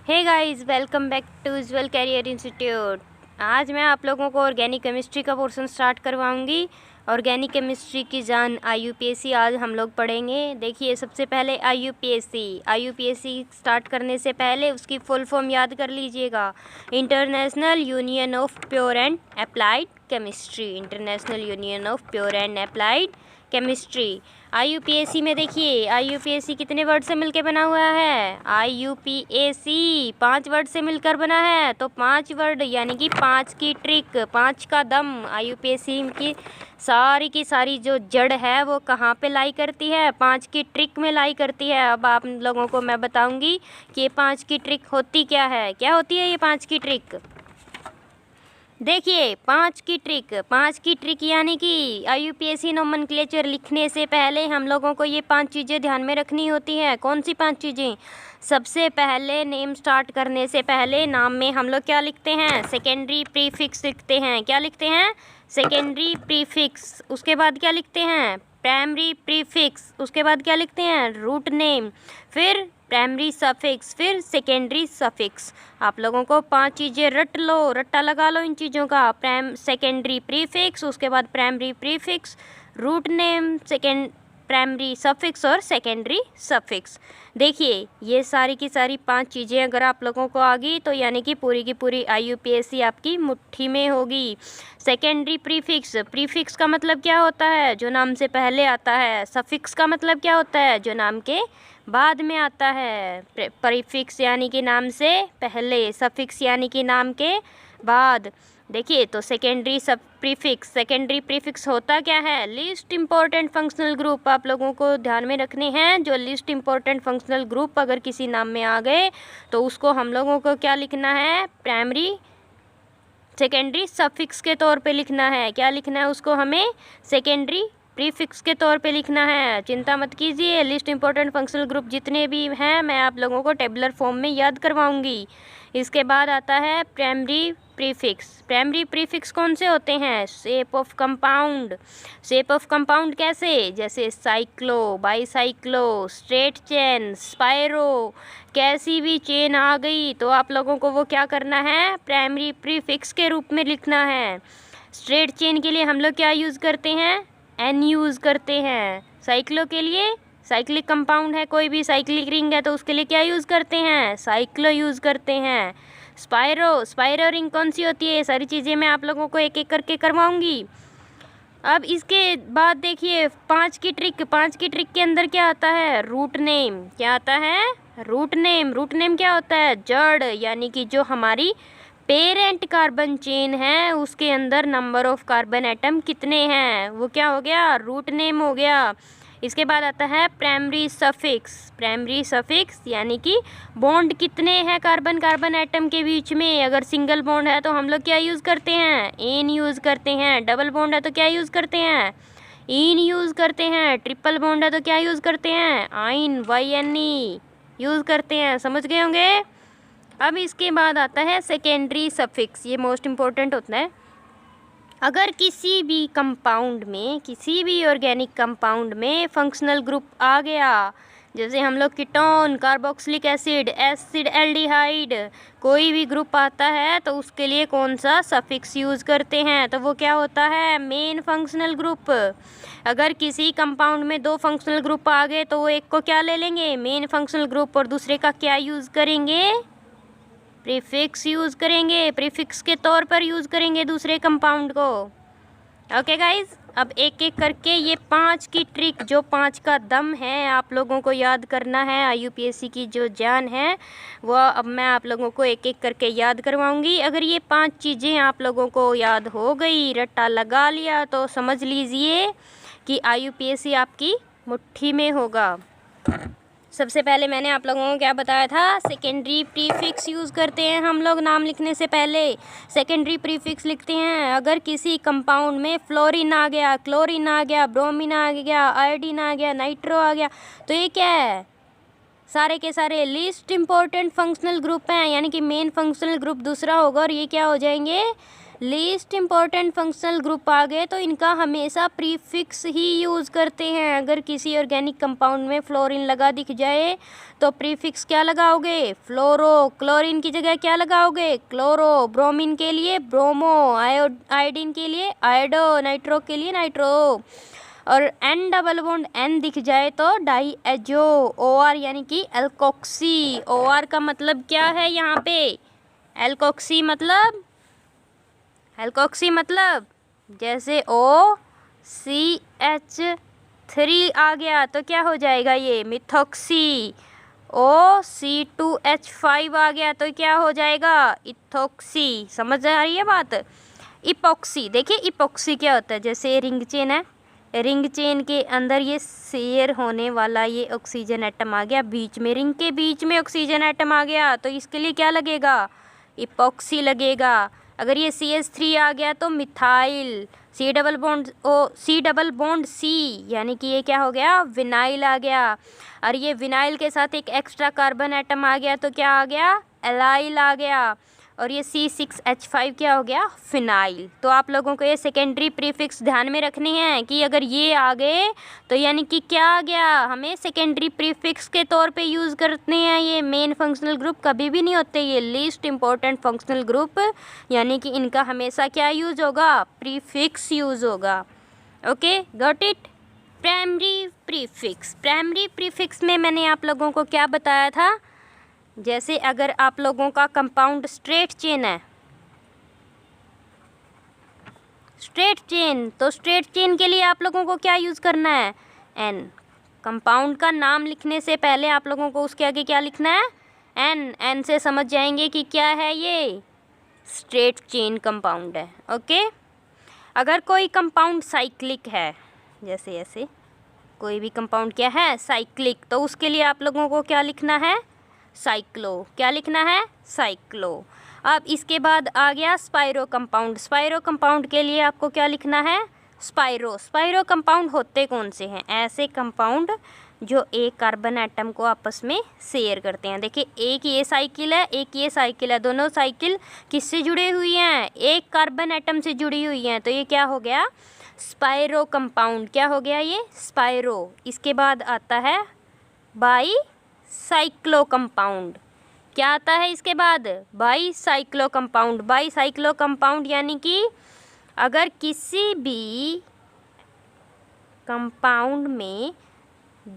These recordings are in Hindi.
Hey guys, welcome back to Ujjwal career institute. आज मैं आप लोगों को ऑर्गेनिक केमिस्ट्री का पोर्शन स्टार्ट करवाऊंगी। ऑर्गेनिक केमिस्ट्री की जान आईयूपीएसी आज हम लोग पढ़ेंगे। देखिए, सबसे पहले आईयूपीएसी स्टार्ट करने से पहले उसकी फुल फॉर्म याद कर लीजिएगा। International union of pure and applied chemistry. International union of pure and applied chemistry. IUPAC में देखिए, आईयूपीएसी कितने वर्ड से मिलकर बना हुआ है? आईयूपीएसी 5 वर्ड से मिलकर बना है। तो 5 वर्ड यानी कि 5 की ट्रिक, 5 का दम। आईयूपीएसी की सारी जो जड़ है वो कहाँ पे लाई करती है? 5 की ट्रिक में लाई करती है। अब आप लोगों को मैं बताऊंगी कि ये 5 की ट्रिक होती क्या है। क्या होती है ये 5 की ट्रिक? देखिए, 5 की ट्रिक यानी कि आईयूपीएसी नोमेनक्लेचर लिखने से पहले हम लोगों को ये 5 चीज़ें ध्यान में रखनी होती है। कौन सी 5 चीज़ें? सबसे पहले नेम स्टार्ट करने से पहले नाम में हम लोग क्या लिखते हैं? सेकेंडरी प्रीफिक्स लिखते हैं। क्या लिखते हैं? Secondary prefix. उसके बाद क्या लिखते हैं? Primary prefix. उसके बाद क्या लिखते हैं? Root name. फिर प्राइमरी सफिक्स, फिर सेकेंडरी सफिक्स। आप लोगों को 5 चीज़ें रट लो, रट्टा लगा लो इन चीज़ों का। सेकेंडरी प्रीफिक्स, उसके बाद primary prefix, root name, primary suffix और सेकेंडरी सफिक्स। देखिए, ये सारी की सारी 5 चीज़ें अगर आप लोगों को आ गई तो यानी कि पूरी की पूरी आईयूपीएसी आपकी मुट्ठी में होगी। सेकेंडरी प्रीफिक्स का मतलब क्या होता है? जो नाम से पहले आता है। सफिक्स का मतलब क्या होता है? जो नाम के बाद में आता है। प्रीफिक्स यानी कि नाम से पहले, सफिक्स यानी कि नाम के बाद। देखिए, तो सेकेंडरी प्रीफिक्स होता क्या है? लिस्ट इम्पोर्टेंट फंक्शनल ग्रुप आप लोगों को ध्यान में रखने हैं। जो लिस्ट इम्पोर्टेंट फंक्शनल ग्रुप अगर किसी नाम में आ गए तो उसको हम लोगों को क्या लिखना है? सेकेंडरी सफिक्स के तौर पे लिखना है। क्या लिखना है उसको? हमें सेकेंडरी प्रीफिक्स के तौर पे लिखना है। चिंता मत कीजिए, लिस्ट इम्पोर्टेंट फंक्शनल ग्रुप जितने भी हैं मैं आप लोगों को टेबुलर फॉर्म में याद करवाऊंगी। इसके बाद आता है प्राइमरी प्रीफिक्स कौन से होते हैं? शेप ऑफ कंपाउंड कैसे? जैसे cyclo, bicyclo, straight chain, spiro, कैसी भी चेन आ गई तो आप लोगों को वो क्या करना है? प्राइमरी प्रीफिक्स के रूप में लिखना है। स्ट्रेट चेन के लिए हम लोग क्या यूज़ करते हैं? एन यूज़ करते हैं। साइक्लो के लिए, साइक्लिक कंपाउंड है कोई भी, साइक्लिक रिंग है तो उसके लिए क्या यूज़ करते हैं? साइक्लो यूज़ करते हैं। स्पाइरो रिंग कौन सी होती है? ये सारी चीज़ें मैं आप लोगों को एक एक करके करवाऊंगी। अब इसके बाद देखिए, 5 की ट्रिक के अंदर क्या आता है? Root name. क्या आता है? रूट नेम क्या होता है? जड़ यानी कि जो हमारी पेरेंट कार्बन चेन है उसके अंदर नंबर ऑफ कार्बन एटम कितने हैं, वो क्या हो गया? रूट नेम हो गया। इसके बाद आता है प्राइमरी सफिक्स यानी कि बॉन्ड कितने हैं कार्बन एटम के बीच में। अगर सिंगल बॉन्ड है तो हम लोग क्या यूज़ करते हैं? एन यूज़ करते हैं। डबल बॉन्ड है तो क्या यूज़ करते हैं? इन यूज़ करते हैं। ट्रिपल बॉन्ड है तो क्या यूज़ करते हैं? आइन, YNE यूज़ करते हैं। समझ गए होंगे। अब इसके बाद आता है सेकेंडरी सफिक्स। ये मोस्ट इम्पोर्टेंट होता है। अगर किसी भी ऑर्गेनिक कंपाउंड में फंक्शनल ग्रुप आ गया, जैसे हम लोग कीटोन, कार्बोक्सिलिक एसिड, एल्डिहाइड, कोई भी ग्रुप आता है तो उसके लिए कौन सा सफिक्स यूज़ करते हैं? तो वो क्या होता है? Main functional group. अगर किसी कंपाउंड में 2 फंक्शनल ग्रुप आ गए तो वो एक को क्या ले लेंगे? मेन फंक्शनल ग्रुप, और दूसरे का क्या यूज़ करेंगे? प्रीफिक्स यूज़ करेंगे। प्रीफिक्स के तौर पर यूज़ करेंगे दूसरे कंपाउंड को। ओके गाइज, अब एक एक करके ये 5 की ट्रिक, जो 5 का दम है, आप लोगों को याद करना है। आईयूपीएसी की जो जान है वह अब मैं आप लोगों को एक एक करके याद करवाऊंगी। अगर ये 5 चीज़ें आप लोगों को याद हो गई, रट्टा लगा लिया, तो समझ लीजिए कि आईयूपीएसी आपकी मुट्ठी में होगा। सबसे पहले मैंने आप लोगों को क्या बताया था? सेकेंडरी प्रीफिक्स यूज़ करते हैं हम लोग नाम लिखने से पहले। सेकेंडरी प्रीफिक्स लिखते हैं। अगर किसी कंपाउंड में फ्लोरीन आ गया, क्लोरीन आ गया, ब्रोमीन आ गया, आयोडीन आ गया, नाइट्रो आ गया, तो ये क्या है? सारे के सारे लिस्ट इम्पोर्टेंट फंक्शनल ग्रुप हैं, यानी कि मेन फंक्शनल ग्रुप दूसरा होगा और ये क्या हो जाएंगे? लीस्ट इम्पॉर्टेंट फंक्शनल ग्रुप आ गए तो इनका हमेशा प्रीफिक्स ही यूज़ करते हैं। अगर किसी ऑर्गेनिक कंपाउंड में फ्लोरीन लगा दिख जाए तो प्रीफिक्स क्या लगाओगे? फ्लोरो। क्लोरीन की जगह क्या लगाओगे? क्लोरो। ब्रोमीन के लिए ब्रोमो, आयोडीन के लिए आयोडो, नाइट्रो के लिए नाइट्रो। और एन डबल बॉन्ड एन दिख जाए तो डाई एजो। ओ आर यानी कि एल्कोक्सी। ओ आर का मतलब क्या है यहाँ पे? एल्कोक्सी मतलब जैसे OCH3 आ गया तो क्या हो जाएगा? ये मिथॉक्सी। OC2H5 आ गया तो क्या हो जाएगा? इथॉक्सी। समझ आ रही है बात? इपॉक्सी। देखिए इपॉक्सी क्या होता है? जैसे रिंग चेन है, रिंग चेन के अंदर ये शेयर होने वाला ये ऑक्सीजन एटम आ गया बीच में, रिंग के बीच में ऑक्सीजन एटम आ गया तो इसके लिए क्या लगेगा? इपॉक्सी लगेगा। अगर ये CH3 आ गया तो methyl. C double bond C यानी कि ये क्या हो गया? विनाइल आ गया। और ये विनाइल के साथ एक एक्स्ट्रा कार्बन एटम आ गया तो क्या आ गया? एलाइल आ गया। और ये C6H5 क्या हो गया? फिनाइल। तो आप लोगों को ये सेकेंडरी प्रीफिक्स ध्यान में रखनी है कि अगर ये आ गए तो यानी कि क्या आ गया? हमें सेकेंडरी प्रीफिक्स के तौर पे यूज़ करते हैं। ये मेन फंक्शनल ग्रुप कभी भी नहीं होते, ये लीस्ट इम्पॉर्टेंट फंक्शनल ग्रुप, यानी कि इनका हमेशा क्या यूज़ होगा? प्रीफिक्स यूज़ होगा। Okay, got it? Primary prefix में मैंने आप लोगों को क्या बताया था? जैसे अगर आप लोगों का कंपाउंड स्ट्रेट चेन है, स्ट्रेट चेन, तो स्ट्रेट चेन के लिए आप लोगों को क्या यूज़ करना है? एन। कंपाउंड का नाम लिखने से पहले आप लोगों को उसके आगे क्या लिखना है? एन। एन से समझ जाएंगे कि क्या है ये? स्ट्रेट चेन कंपाउंड है। ओके। अगर कोई कंपाउंड साइक्लिक है, जैसे ऐसे कोई भी कंपाउंड क्या है? साइक्लिक, तो उसके लिए आप लोगों को क्या लिखना है? साइक्लो। क्या लिखना है? साइक्लो। अब इसके बाद आ गया स्पाइरो कंपाउंड। स्पाइरो कंपाउंड के लिए आपको क्या लिखना है? स्पाइरो। स्पाइरो कंपाउंड होते कौन से हैं? ऐसे कंपाउंड जो एक कार्बन एटम को आपस में शेयर करते हैं। देखिए एक ये साइकिल है, एक ये साइकिल है, दोनों साइकिल किससे जुड़ी हुई हैं? एक कार्बन एटम से जुड़ी हुई हैं, तो ये क्या हो गया? Spiro compound. क्या हो गया ये? स्पाइरो। इसके बाद आता है बाई साइक्लो कंपाउंड। क्या आता है इसके बाद? By cyclo compound. By cyclo compound यानी कि अगर किसी भी कंपाउंड में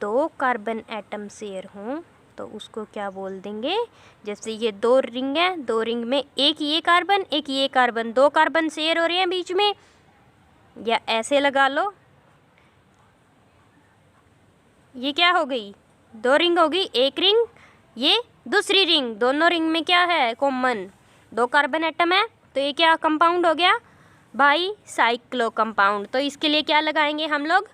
दो कार्बन एटम शेयर हों तो उसको क्या बोल देंगे? जैसे ये दो रिंग है, दो रिंग में एक ये कार्बन एक ये कार्बन, दो कार्बन शेयर हो रहे हैं बीच में, या ऐसे लगा लो, ये क्या हो गई? दो रिंग होगी, एक रिंग ये दूसरी रिंग, दोनों रिंग में क्या है? कॉमन दो कार्बन एटम है, तो ये क्या कंपाउंड हो गया? By cyclo compound. तो इसके लिए क्या लगाएंगे हम लोग?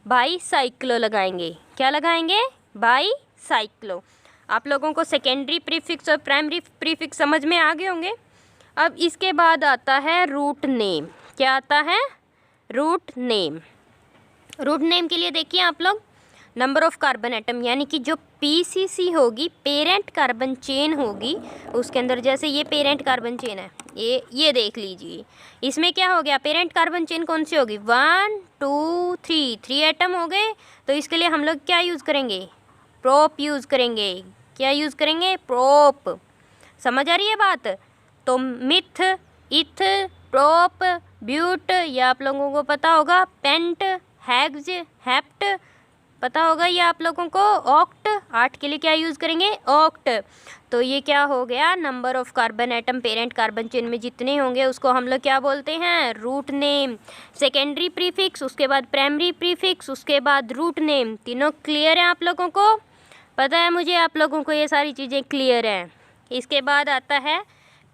बाई साइक्लो लगाएंगे। क्या लगाएंगे? By cyclo. आप लोगों को सेकेंडरी प्रीफिक्स और प्राइमरी प्रीफिक्स समझ में आ गए होंगे। अब इसके बाद आता है रूट नेम। क्या आता है? Root name. रूट नेम के लिए देखिए आप लोग, नंबर ऑफ कार्बन एटम यानी कि जो PCC होगी, पेरेंट कार्बन चेन होगी, उसके अंदर जैसे ये पेरेंट कार्बन चेन है, ये देख लीजिए, इसमें क्या हो गया? पेरेंट कार्बन चेन कौन सी होगी? 1 2 3, 3 एटम हो गए, तो इसके लिए हम लोग क्या यूज़ करेंगे? प्रोप यूज़ करेंगे। क्या यूज़ करेंगे? प्रोप। समझ आ रही है बात? तो मिथ, इथ, प्रोप, ब्यूट, या आप लोगों को पता होगा पेंट, हेक्स, हेप्ट, पता होगा ये आप लोगों को। ऑक्ट, 8 के लिए क्या यूज़ करेंगे? ऑक्ट। तो ये क्या हो गया? Number of carbon atom parent carbon chain में जितने होंगे उसको हम लोग क्या बोलते हैं? Root name. सेकेंडरी प्रीफिक्स, उसके बाद प्राइमरी प्रीफिक्स, उसके बाद रूट नेम। तीनों क्लियर है आप लोगों को? पता है मुझे आप लोगों को ये सारी चीज़ें क्लियर हैं। इसके बाद आता है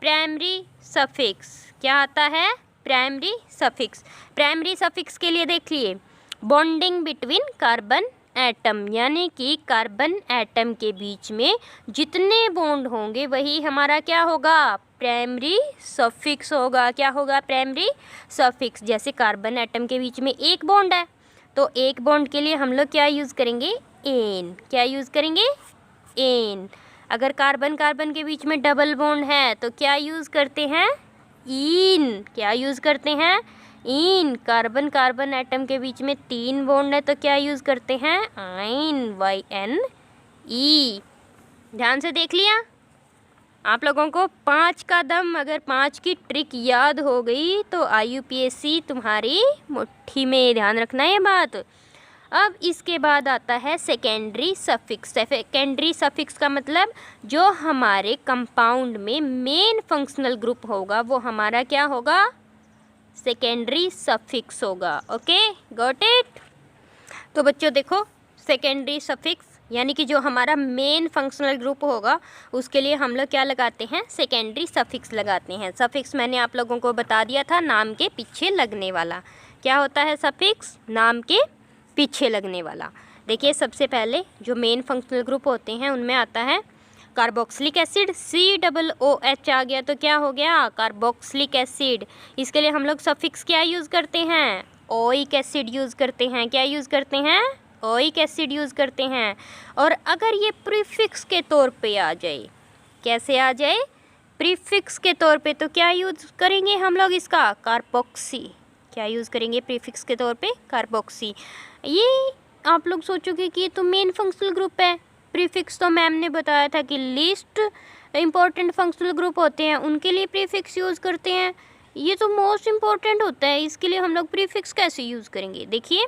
प्राइमरी सफिक्स। क्या आता है? Primary suffix. प्राइमरी सफिक्स के लिए देख लिए, बॉन्डिंग बिटवीन कार्बन एटम, यानी कि कार्बन एटम के बीच में जितने बॉन्ड होंगे वही हमारा क्या होगा? प्राइमरी सफिक्स होगा। क्या होगा? Primary suffix. जैसे कार्बन एटम के बीच में एक बॉन्ड है, तो एक बॉन्ड के लिए हम लोग क्या यूज़ करेंगे? एन। क्या यूज़ करेंगे? एन। अगर कार्बन कार्बन के बीच में डबल बॉन्ड है तो क्या यूज़ करते हैं? इन, क्या यूज़ करते हैं? इन। कार्बन कार्बन एटम के बीच में 3 बॉन्ड है तो क्या यूज़ करते हैं? आइन, YNE। ध्यान से देख लिया? आप लोगों को 5 का दम, अगर 5 की ट्रिक याद हो गई तो IUPAC तुम्हारी मुट्ठी में। ध्यान रखना ये बात। अब इसके बाद आता है सेकेंडरी सफिक्स। सेकेंडरी सफिक्स का मतलब जो हमारे कंपाउंड में मेन फंक्शनल ग्रुप होगा वो हमारा क्या होगा? सेकेंडरी सफिक्स होगा। Okay, got it? तो बच्चों देखो, सेकेंडरी सफिक्स यानी कि जो हमारा मेन फंक्शनल ग्रुप होगा उसके लिए हम लोग क्या लगाते हैं? सेकेंडरी सफिक्स लगाते हैं। सफिक्स मैंने आप लोगों को बता दिया था, नाम के पीछे लगने वाला। क्या होता है सफिक्स? नाम के पीछे लगने वाला। देखिए, सबसे पहले जो मेन फंक्शनल ग्रुप होते हैं उनमें आता है कार्बोक्सिलिक एसिड। COOH आ गया तो क्या हो गया? Carboxylic acid. इसके लिए हम लोग सफिक्स क्या यूज़ करते हैं? ओइक एसिड यूज़ करते हैं। क्या यूज़ करते हैं? ओइक एसिड यूज़ करते हैं। और अगर ये प्रीफिक्स के तौर पे आ जाए, कैसे आ जाए? प्रीफिक्स के तौर पे, तो क्या यूज़ करेंगे हम लोग इसका? कार्बोक्सी। क्या यूज़ करेंगे प्रीफिक्स के तौर पे? कार्बोक्सी। ये आप लोग सोचोगे कि ये तो मेन फंक्शनल ग्रुप है। प्रीफिक्स तो मैम ने बताया था कि लीस्ट इम्पॉर्टेंट फंक्शनल ग्रुप होते हैं उनके लिए प्रीफिक्स यूज़ करते हैं। ये तो मोस्ट इम्पॉर्टेंट होता है, इसके लिए हम लोग प्रीफिक्स कैसे यूज़ करेंगे? देखिए,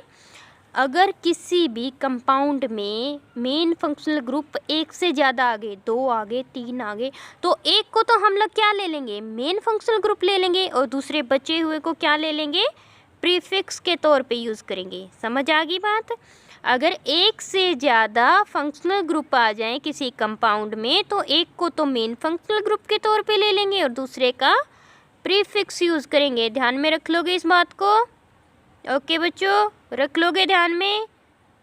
अगर किसी भी कंपाउंड में मेन फंक्शनल ग्रुप एक से ज़्यादा आगे, 2 आगे, 3 आगे, तो एक को तो हम लोग क्या ले लेंगे? मेन फंक्शनल ग्रुप ले लेंगे और दूसरे बचे हुए को क्या ले लेंगे? प्रीफिक्स के तौर पे यूज़ करेंगे। समझ आ गई बात? अगर एक से ज़्यादा फंक्शनल ग्रुप आ जाएं किसी कंपाउंड में तो एक को तो मेन फंक्शनल ग्रुप के तौर पे ले लेंगे और दूसरे का प्रीफिक्स यूज़ करेंगे। ध्यान में रख लोगे इस बात को? ओके बच्चों, रख लोगे ध्यान में?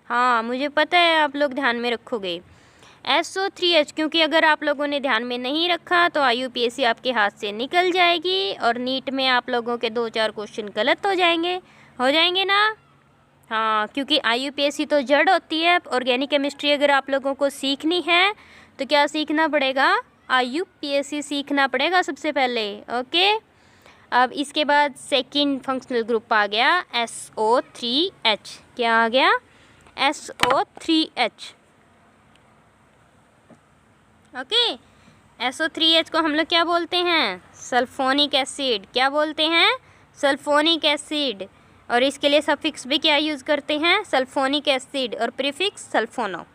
हाँ, मुझे पता है आप लोग ध्यान में रखोगे। SO3H, क्योंकि अगर आप लोगों ने ध्यान में नहीं रखा तो IUPAC आपके हाथ से निकल जाएगी और नीट में आप लोगों के 2-4 क्वेश्चन गलत हो जाएंगे ना? हाँ, क्योंकि IUPAC तो जड़ होती है। ऑर्गेनिक केमिस्ट्री अगर आप लोगों को सीखनी है तो क्या सीखना पड़ेगा? IUPAC सीखना पड़ेगा सबसे पहले। ओके, अब इसके बाद सेकंड फंक्शनल ग्रुप आ गया SO3H। क्या आ गया? SO3H। ओके, SO3H को हम लोग क्या बोलते हैं? Sulphonic acid. क्या बोलते हैं? Sulphonic acid. और इसके लिए सफिक्स भी क्या यूज़ करते हैं? सल्फोनिक एसिड और प्रीफिक्स सल्फोनो।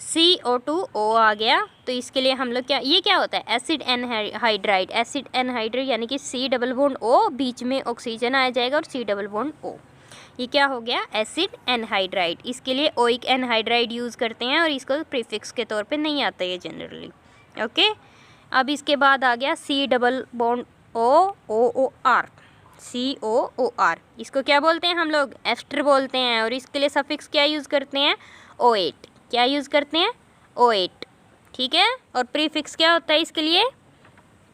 CO2O आ गया तो इसके लिए हम लोग ये क्या होता है? Acid anhydride. एसिड एनहाइड्राइड यानी कि C डबल बॉन्ड O, बीच में ऑक्सीजन आ जाएगा और C डबल बॉन्ड O। ये क्या हो गया? Acid anhydride. इसके लिए ओइक एनहाइड्राइड यूज़ करते हैं और इसको प्रीफिक्स के तौर पे नहीं आता ये जनरली। ओके, अब इसके बाद आ गया C double bond OOR। COOR, इसको क्या बोलते हैं हम लोग? एस्टर बोलते हैं। और इसके लिए सफिक्स क्या यूज़ करते हैं? O8। क्या यूज़ करते हैं? O8। ठीक है, और प्रीफिक्स क्या होता है इसके लिए?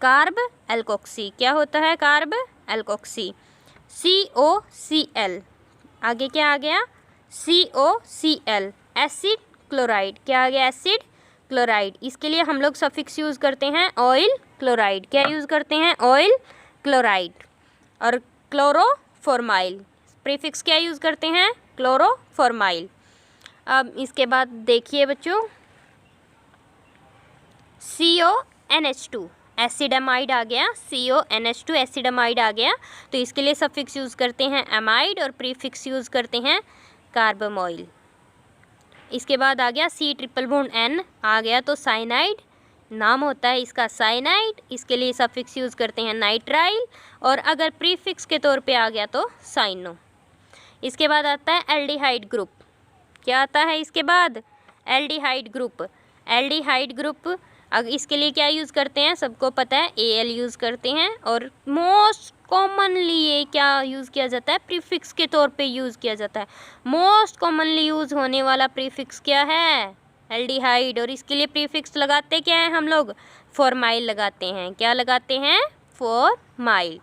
Carb alkoxy. क्या होता है? Carb alkoxy. COCl। आगे क्या आ गया? COCl, acid chloride. क्या आ गया? Acid chloride. इसके लिए हम लोग सफिक्स यूज़ करते हैं ऑयल क्लोराइड। क्या यूज़ करते हैं? Oil chloride. और क्लोरोफॉर्माइल, प्रीफिक्स क्या यूज़ करते हैं? क्लोरोफॉर्माइल। अब इसके बाद देखिए बच्चों, CONH2 एसिडामाइड आ गया। CONH2 एसिडामाइड आ गया तो इसके लिए सफिक्स यूज़ करते हैं एमाइड और प्रीफिक्स यूज़ करते हैं कार्बोमोइल। इसके बाद आ गया C ट्रिपल बॉन्ड N आ गया तो साइनाइड, नाम होता है इसका साइनाइड। इसके लिए सफिक्स यूज़ करते हैं नाइट्राइल और अगर प्रीफिक्स के तौर पे आ गया तो साइनो। इसके बाद आता है एल्डिहाइड ग्रुप। क्या आता है इसके बाद? Aldehyde group. एल्डिहाइड ग्रुप इसके लिए क्या यूज़ करते हैं? सबको पता है Al यूज़ करते हैं और मोस्ट कॉमनली ये क्या यूज़ किया जाता है? प्रीफिक्स के तौर पे यूज़ किया जाता है। मोस्ट कॉमनली यूज़ होने वाला प्रीफिक्स क्या है? एल्डिहाइड। और इसके लिए प्रीफिक्स लगाते क्या हैं हम लोग? फॉर्माइल लगाते हैं। क्या लगाते हैं? फॉर्माइल।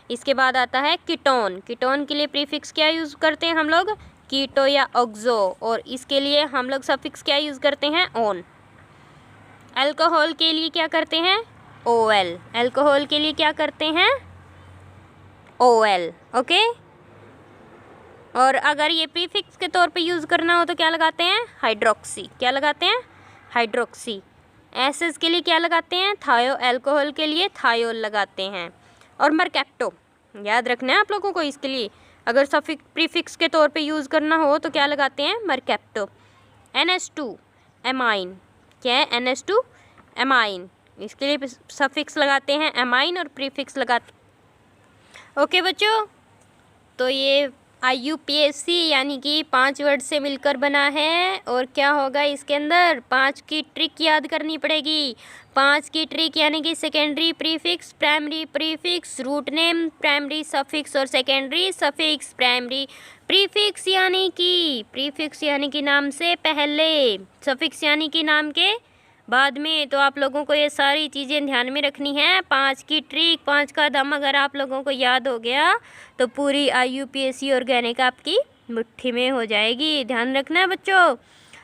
इसके बाद आता है कीटोन। कीटोन के लिए प्रीफिक्स क्या यूज़ करते हैं हम लोग? कीटो या ऑक्सो। और इसके लिए हम लोग सफिक्स क्या यूज़ करते हैं? ऑन। अल्कोहल के लिए क्या करते हैं? OL। अल्कोहल के लिए क्या करते हैं? OL। ओके। और अगर ये प्रीफिक्स के तौर पे यूज़ करना हो तो क्या लगाते हैं? हाइड्रोक्सी। क्या लगाते हैं? हाइड्रोक्सी। एसिड्स के लिए क्या लगाते हैं? थायो। अल्कोहल के लिए थायोल लगाते हैं। और मरकैप्टो, याद रखना है आप लोगों को इसके लिए, अगर सफिक्स प्रीफिक्स के तौर पे यूज़ करना हो तो क्या लगाते हैं? मरकैप्टो। NH2 amine. क्या है? NH2 amine. इसके लिए सफिक्स लगाते हैं एमाइन और प्रीफिक्स लगाते। ओके बच्चों, तो ये IUPAC यानी कि 5 वर्ड से मिलकर बना है। और क्या होगा इसके अंदर? 5 की ट्रिक याद करनी पड़ेगी। 5 की ट्रिक यानी कि secondary prefix, primary prefix, root name, primary suffix और सेकेंडरी सफिक्स। प्राइमरी प्रीफिक्स यानी कि नाम से पहले, सफिक्स यानी कि नाम के बाद में। तो आप लोगों को ये सारी चीज़ें ध्यान में रखनी है। 5 की ट्रिक, 5 का दम अगर आप लोगों को याद हो गया तो पूरी IUPAC ऑर्गेनिक आपकी मुट्ठी में हो जाएगी। ध्यान रखना है बच्चों।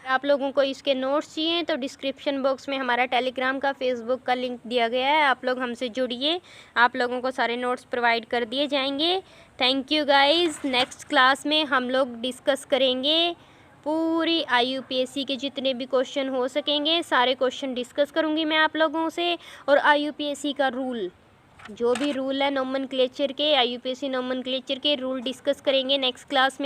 आप लोगों को इसके नोट्स चाहिए तो डिस्क्रिप्शन बॉक्स में हमारा टेलीग्राम का, फेसबुक का लिंक दिया गया है, आप लोग हमसे जुड़िए। आप लोगों को सारे नोट्स प्रोवाइड कर दिए जाएंगे। Thank you guys. Next class में हम लोग डिस्कस करेंगे पूरी IUPAC के जितने भी क्वेश्चन हो सकेंगे, सारे क्वेश्चन डिस्कस करूंगी मैं आप लोगों से। और IUPAC का रूल, जो भी रूल है नोमेनक्लेचर के, IUPAC नोमेनक्लेचर के रूल डिस्कस करेंगे नेक्स्ट क्लास में।